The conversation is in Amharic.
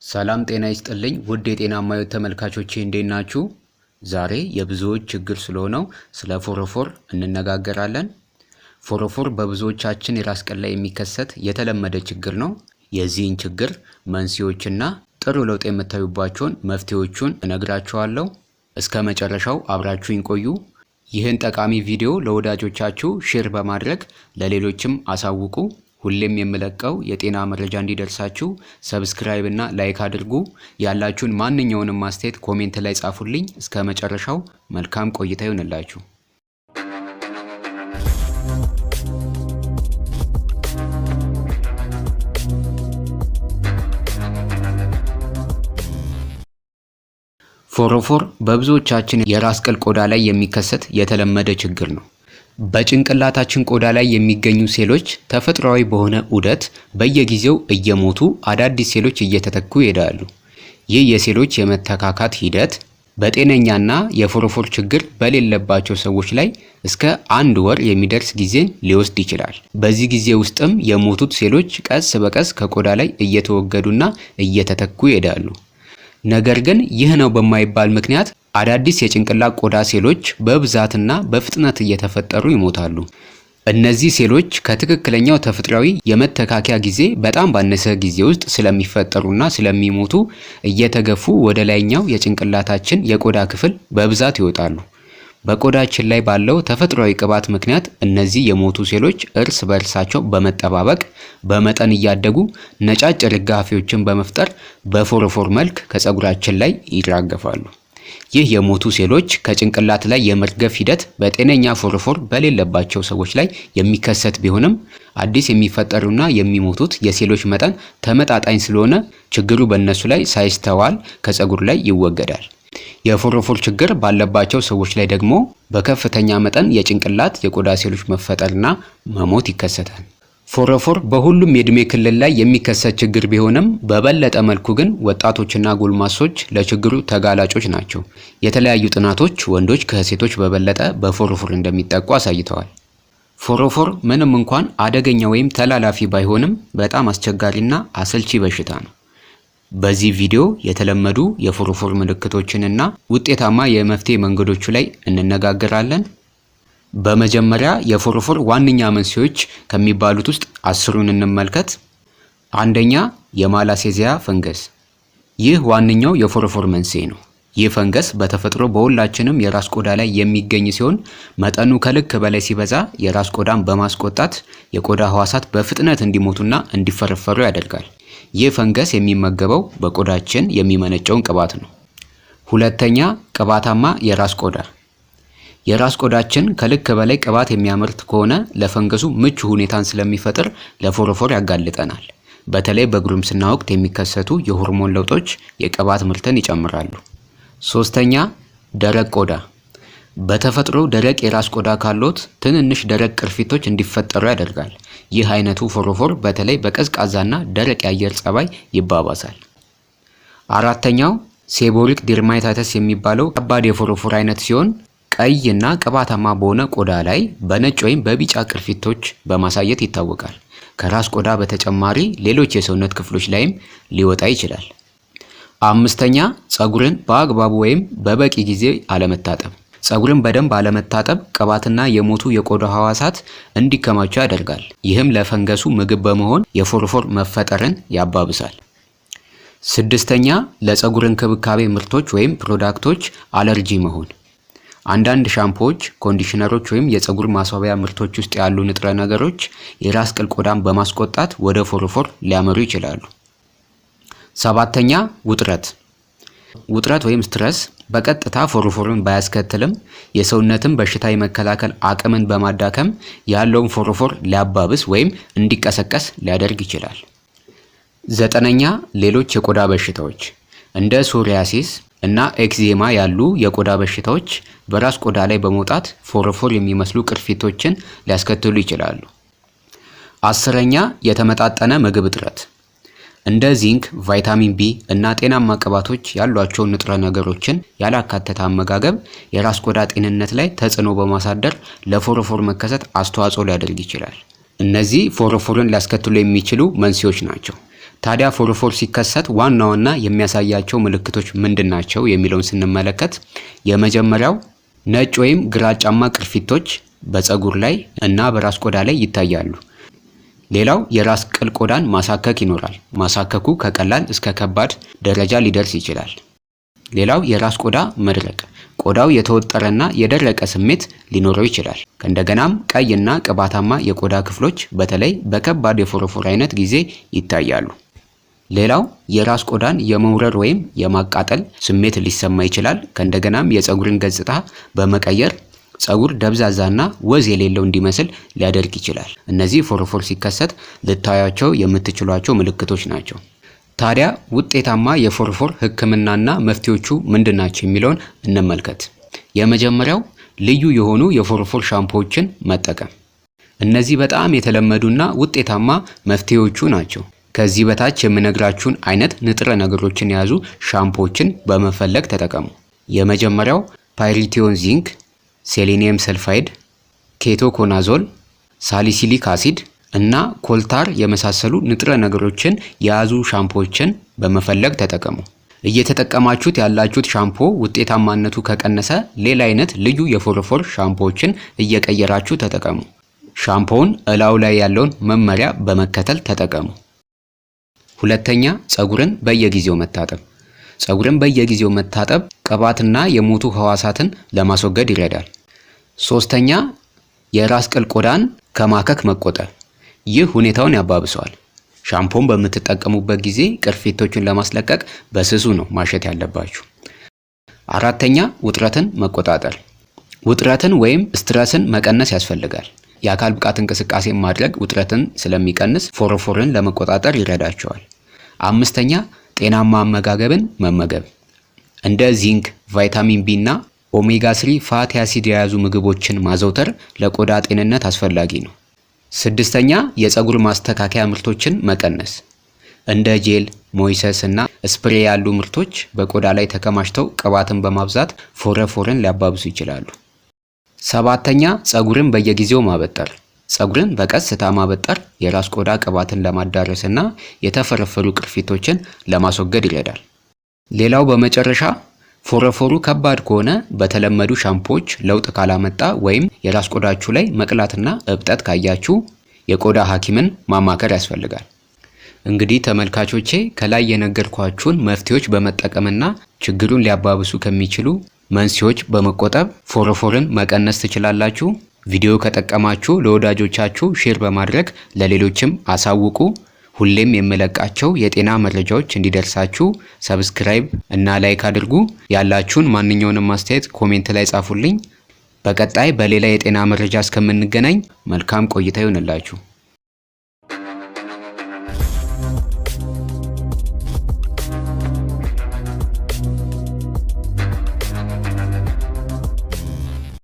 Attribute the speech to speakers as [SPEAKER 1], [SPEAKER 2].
[SPEAKER 1] ሰላም ጤና ይስጥልኝ ውድ የጤናማ ሕይወት ተመልካቾቼ እንዴት ናችሁ? ዛሬ የብዙዎች ችግር ስለሆነው ስለ ፎሮፎር እንነጋገራለን። ፎሮፎር በብዙዎቻችን የራስ ቅል ላይ የሚከሰት የተለመደ ችግር ነው። የዚህን ችግር መንስኤዎችና ጥሩ ለውጥ የምታዩባቸውን መፍትሄዎቹን እነግራችኋለሁ። እስከ መጨረሻው አብራችሁኝ ቆዩ። ይህን ጠቃሚ ቪዲዮ ለወዳጆቻችሁ ሼር በማድረግ ለሌሎችም አሳውቁ። ሁሌም የምለቀው የጤና መረጃ እንዲደርሳችሁ ሰብስክራይብ እና ላይክ አድርጉ። ያላችሁን ማንኛውንም አስተያየት ኮሜንት ላይ ጻፉልኝ። እስከ መጨረሻው መልካም ቆይታ ይሁንላችሁ። ፎሮፎር በብዙዎቻችን የራስ ቅል ቆዳ ላይ የሚከሰት የተለመደ ችግር ነው። በጭንቅላታችን ቆዳ ላይ የሚገኙ ሴሎች ተፈጥሯዊ በሆነ ዑደት በየጊዜው እየሞቱ አዳዲስ ሴሎች እየተተኩ ይሄዳሉ። ይህ የሴሎች የመተካካት ሂደት በጤነኛና የፎሮፎር ችግር በሌለባቸው ሰዎች ላይ እስከ 1 ወር የሚደርስ ጊዜን ሊወስድ ይችላል። በዚህ ጊዜ ውስጥም የሞቱት ሴሎች ቀስ በቀስ ከቆዳ ላይ እየተወገዱና እየተተኩ ይሄዳሉ። ነገር ግን ይህ ነው በማይባል ምክንያት አዳዲስ የጭንቅላት ቆዳ ሴሎች በብዛትና በፍጥነት እየተፈጠሩ ይሞታሉ። እነዚህ ሴሎች ከትክክለኛው ተፈጥሯዊ የመተካከያ ጊዜ በጣም ባነሰ ጊዜ ውስጥ ስለሚፈጠሩና ስለሚሞቱ እየተገፉ ወደ ላይኛው የጭንቅላታችን የቆዳ ክፍል በብዛት ይወጣሉ። በቆዳችን ላይ ባለው ተፈጥሯዊ ቅባት ምክንያት እነዚህ የሞቱ ሴሎች እርስ በእርሳቸው በመጠባበቅ በመጠን እያደጉ ነጫጭ ርጋፊዎችን በመፍጠር በፎሮፎር መልክ ከፀጉራችን ላይ ይራገፋሉ። ይህ የሞቱ ሴሎች ከጭንቅላት ላይ የመርገፍ ሂደት በጤነኛ ፎሮፎር በሌለባቸው ሰዎች ላይ የሚከሰት ቢሆንም አዲስ የሚፈጠሩና የሚሞቱት የሴሎች መጠን ተመጣጣኝ ስለሆነ ችግሩ በእነሱ ላይ ሳይስተዋል ከፀጉር ላይ ይወገዳል። የፎሮፎር ችግር ባለባቸው ሰዎች ላይ ደግሞ በከፍተኛ መጠን የጭንቅላት የቆዳ ሴሎች መፈጠርና መሞት ይከሰታል። ፎሮፎር በሁሉም የእድሜ ክልል ላይ የሚከሰት ችግር ቢሆንም በበለጠ መልኩ ግን ወጣቶችና ጎልማሶች ለችግሩ ተጋላጮች ናቸው። የተለያዩ ጥናቶች ወንዶች ከሴቶች በበለጠ በፎሮፎር እንደሚጠቁ አሳይተዋል። ፎሮፎር ምንም እንኳን አደገኛ ወይም ተላላፊ ባይሆንም በጣም አስቸጋሪና አሰልቺ በሽታ ነው። በዚህ ቪዲዮ የተለመዱ የፎሮፎር ምልክቶችንና ውጤታማ የመፍትሄ መንገዶቹ ላይ እንነጋገራለን። በመጀመሪያ የፎሮፎር ዋነኛ መንስኤዎች ከሚባሉት ውስጥ 10ን እንመልከት። አንደኛ፣ የማላሴዚያ ፈንገስ። ይህ ዋነኛው የፎሮፎር መንስኤ ነው። ይህ ፈንገስ በተፈጥሮ በሁላችንም የራስ ቆዳ ላይ የሚገኝ ሲሆን መጠኑ ከልክ በላይ ሲበዛ የራስ ቆዳን በማስቆጣት የቆዳ ህዋሳት በፍጥነት እንዲሞቱና እንዲፈረፈሩ ያደርጋል። ይህ ፈንገስ የሚመገበው በቆዳችን የሚመነጨውን ቅባት ነው። ሁለተኛ፣ ቅባታማ የራስ ቆዳ። የራስ ቆዳችን ከልክ በላይ ቅባት የሚያመርት ከሆነ ለፈንገሱ ምቹ ሁኔታን ስለሚፈጥር ለፎሮፎር ያጋልጠናል። በተለይ በጉርምስና ወቅት የሚከሰቱ የሆርሞን ለውጦች የቅባት ምርትን ይጨምራሉ። ሶስተኛ፣ ደረቅ ቆዳ። በተፈጥሮ ደረቅ የራስ ቆዳ ካሎት ትንንሽ ደረቅ ቅርፊቶች እንዲፈጠሩ ያደርጋል። ይህ አይነቱ ፎሮፎር በተለይ በቀዝቃዛና ደረቅ የአየር ጸባይ ይባባሳል። አራተኛው፣ ሴቦሪክ ዴርማታይተስ የሚባለው ከባድ የፎሮፎር አይነት ሲሆን ቀይ እና ቅባታማ በሆነ ቆዳ ላይ በነጭ ወይም በቢጫ ቅርፊቶች በማሳየት ይታወቃል። ከራስ ቆዳ በተጨማሪ ሌሎች የሰውነት ክፍሎች ላይም ሊወጣ ይችላል። አምስተኛ፣ ፀጉርን በአግባቡ ወይም በበቂ ጊዜ አለመታጠብ። ፀጉርን በደንብ አለመታጠብ ቅባትና የሞቱ የቆዳ ህዋሳት እንዲከማቹ ያደርጋል። ይህም ለፈንገሱ ምግብ በመሆን የፎሮፎር መፈጠርን ያባብሳል። ስድስተኛ፣ ለፀጉር እንክብካቤ ምርቶች ወይም ፕሮዳክቶች አለርጂ መሆን። አንዳንድ ሻምፖዎች፣ ኮንዲሽነሮች ወይም የፀጉር ማስዋቢያ ምርቶች ውስጥ ያሉ ንጥረ ነገሮች የራስ ቅል ቆዳን በማስቆጣት ወደ ፎሮፎር ሊያመሩ ይችላሉ። ሰባተኛ፣ ውጥረት ወይም ስትረስ በቀጥታ ፎሮፎርን ባያስከትልም የሰውነትን በሽታ የመከላከል አቅምን በማዳከም ያለውን ፎሮፎር ሊያባብስ ወይም እንዲቀሰቀስ ሊያደርግ ይችላል። ዘጠነኛ፣ ሌሎች የቆዳ በሽታዎች እንደ ሶሪያሲስ እና ኤክዜማ ያሉ የቆዳ በሽታዎች በራስ ቆዳ ላይ በመውጣት ፎሮፎር የሚመስሉ ቅርፊቶችን ሊያስከትሉ ይችላሉ። 10ኛ፣ የተመጣጠነ ምግብ እጥረት እንደ ዚንክ፣ ቫይታሚን ቢ እና ጤናማ ቅባቶች ያሏቸው ንጥረ ነገሮችን ያላካተተ አመጋገብ የራስ ቆዳ ጤንነት ላይ ተጽዕኖ በማሳደር ለፎሮፎር መከሰት አስተዋጽኦ ሊያደርግ ይችላል። እነዚህ ፎሮፎርን ሊያስከትሉ የሚችሉ መንስኤዎች ናቸው። ታዲያ ፎሮፎር ሲከሰት ዋና ዋና የሚያሳያቸው ምልክቶች ምንድናቸው የሚለውን ስንመለከት የመጀመሪያው ነጭ ወይም ግራጫማ ቅርፊቶች በፀጉር ላይ እና በራስ ቆዳ ላይ ይታያሉ። ሌላው የራስ ቅል ቆዳን ማሳከክ ይኖራል። ማሳከኩ ከቀላል እስከ ከባድ ደረጃ ሊደርስ ይችላል። ሌላው የራስ ቆዳ መድረቅ፣ ቆዳው የተወጠረና የደረቀ ስሜት ሊኖረው ይችላል። እንደገናም ቀይና ቅባታማ የቆዳ ክፍሎች በተለይ በከባድ የፎሮፎር አይነት ጊዜ ይታያሉ። ሌላው የራስ ቆዳን የመውረር ወይም የማቃጠል ስሜት ሊሰማ ይችላል። እንደገናም የፀጉርን ገጽታ በመቀየር ፀጉር ደብዛዛና ወዝ የሌለው እንዲመስል ሊያደርግ ይችላል። እነዚህ ፎሮፎር ሲከሰት ልታያቸው የምትችሏቸው ምልክቶች ናቸው። ታዲያ ውጤታማ የፎሮፎር ሕክምናና መፍትሄዎቹ ምንድናቸው የሚለውን እንመልከት። የመጀመሪያው ልዩ የሆኑ የፎሮፎር ሻምፖዎችን መጠቀም። እነዚህ በጣም የተለመዱና ውጤታማ መፍትሄዎቹ ናቸው። ከዚህ በታች የምነግራችሁን አይነት ንጥረ ነገሮችን የያዙ ሻምፖዎችን በመፈለግ ተጠቀሙ። የመጀመሪያው ፓይሪቲዮን ዚንክ፣ ሴሌኒየም ሰልፋይድ፣ ኬቶኮናዞል፣ ሳሊሲሊክ አሲድ እና ኮልታር የመሳሰሉ ንጥረ ነገሮችን የያዙ ሻምፖዎችን በመፈለግ ተጠቀሙ። እየተጠቀማችሁት ያላችሁት ሻምፖ ውጤታማነቱ ከቀነሰ ሌላ አይነት ልዩ የፎሮፎር ሻምፖዎችን እየቀየራችሁ ተጠቀሙ። ሻምፖውን እላው ላይ ያለውን መመሪያ በመከተል ተጠቀሙ። ሁለተኛ፣ ፀጉርን በየጊዜው መታጠብ። ፀጉርን በየጊዜው መታጠብ ቅባትና የሞቱ ህዋሳትን ለማስወገድ ይረዳል። ሶስተኛ፣ የራስ ቅል ቆዳን ከማከክ መቆጠብ። ይህ ሁኔታውን ያባብሰዋል። ሻምፖን በምትጠቀሙበት ጊዜ ቅርፊቶችን ለማስለቀቅ በስሱ ነው ማሸት ያለባችሁ። አራተኛ፣ ውጥረትን መቆጣጠር። ውጥረትን ወይም ስትረስን መቀነስ ያስፈልጋል። የአካል ብቃት እንቅስቃሴ ማድረግ ውጥረትን ስለሚቀንስ ፎሮፎርን ለመቆጣጠር ይረዳቸዋል። አምስተኛ፣ ጤናማ አመጋገብን መመገብ። እንደ ዚንክ፣ ቫይታሚን ቢ እና ኦሜጋ 3 ፋቲ አሲድ የያዙ ምግቦችን ማዘውተር ለቆዳ ጤንነት አስፈላጊ ነው። ስድስተኛ፣ የፀጉር ማስተካከያ ምርቶችን መቀነስ። እንደ ጄል፣ ሞይሰስ እና ስፕሬ ያሉ ምርቶች በቆዳ ላይ ተከማችተው ቅባትን በማብዛት ፎሮፎርን ሊያባብሱ ይችላሉ። ሰባተኛ፣ ፀጉርን በየጊዜው ማበጠር። ፀጉርን በቀስታ ማበጠር የራስ ቆዳ ቅባትን ለማዳረስና የተፈረፈሩ ቅርፊቶችን ለማስወገድ ይረዳል። ሌላው በመጨረሻ ፎሮፎሩ ከባድ ከሆነ በተለመዱ ሻምፖዎች ለውጥ ካላመጣ ወይም የራስ ቆዳችሁ ላይ መቅላትና እብጠት ካያችሁ የቆዳ ሐኪምን ማማከር ያስፈልጋል። እንግዲህ ተመልካቾቼ ከላይ የነገርኳችሁን መፍትሄዎች በመጠቀምና ችግሩን ሊያባብሱ ከሚችሉ መንስኤዎች በመቆጠብ ፎሮፎርን መቀነስ ትችላላችሁ። ቪዲዮ ከጠቀማችሁ ለወዳጆቻችሁ ሼር በማድረግ ለሌሎችም አሳውቁ። ሁሌም የምለቃቸው የጤና መረጃዎች እንዲደርሳችሁ ሰብስክራይብ እና ላይክ አድርጉ። ያላችሁን ማንኛውንም አስተያየት ኮሜንት ላይ ጻፉልኝ። በቀጣይ በሌላ የጤና መረጃ እስከምንገናኝ መልካም ቆይታ ይሁንላችሁ።